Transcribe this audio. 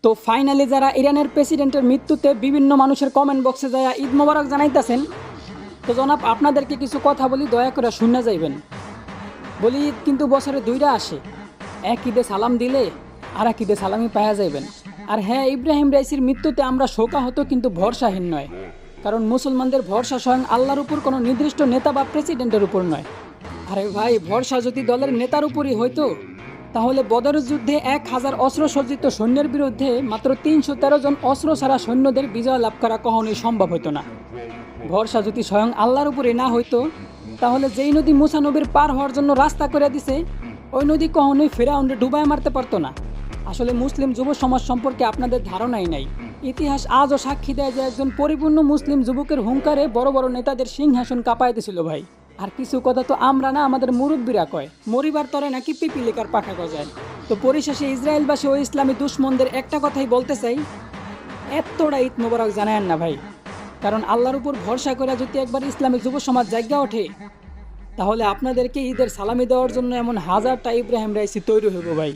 তো ফাইনালি যারা ইরানের প্রেসিডেন্টের মৃত্যুতে বিভিন্ন মানুষের কমেন্ট বক্সে যায় ঈদ মোবারক জানাইতেছেন, তো জনাব আপনাদেরকে কিছু কথা বলি, দয়া করে শুনে যাইবেন। বলি ঈদ কিন্তু বছরে দুইটা আসে, এক ঈদে সালাম দিলে আর এক ঈদে সালামি পাওয়া যাইবেন। আর হ্যাঁ, ইব্রাহিম রাইসির মৃত্যুতে আমরা শোকাহত কিন্তু ভরসাহীন নয়, কারণ মুসলমানদের ভরসা স্বয়ং আল্লাহর উপর কোনো নির্দিষ্ট নেতা বা প্রেসিডেন্টের উপর নয়। আরে ভাই, ভরসা যদি দলের নেতার উপরই হইতো তাহলে বদরের যুদ্ধে 1000 অস্ত্রসজ্জিত সৈন্যের বিরুদ্ধে মাত্র 313 জন অস্ত্র ছাড়া সৈন্যদের বিজয় লাভ করা কখনোই সম্ভব হতো না। ভরসা যদি স্বয়ং আল্লাহর উপরে না হইতো তাহলে যেই নদী মুসা নবীর পার হওয়ার জন্য রাস্তা করে দিছে, ওই নদী কখনোই ফেরাউনরে ডুবায় মারতে পারতো না। আসলে মুসলিম যুব সমাজ সম্পর্কে আপনাদের ধারণাই নাই। ইতিহাস আজও সাক্ষী দেয় যে একজন পরিপূর্ণ মুসলিম যুবকের হুঙ্কারে বড় বড় নেতাদের সিংহাসন কাঁপায় দিছিল ভাই। আর কিছু কথা তো আমরা না, আমাদের মুরব্বীরা কয়, মরিবার তরে নাকি পিপিলিকার পাখা গজায়। তো পরিশেষে ইসরায়েলবাসী ও ইসলামী দুশ্মনদের একটা কথাই বলতে চাই, এতটা ঈদ মোবারক জানায়েন না ভাই। কারণ আল্লাহর উপর ভরসা করে যদি একবার ইসলামী যুব সমাজ জায়গা ওঠে তাহলে আপনাদেরকে ঈদের সালামি দেওয়ার জন্য এমন হাজারটা ইব্রাহিম রাইসি তৈরি হইব ভাই।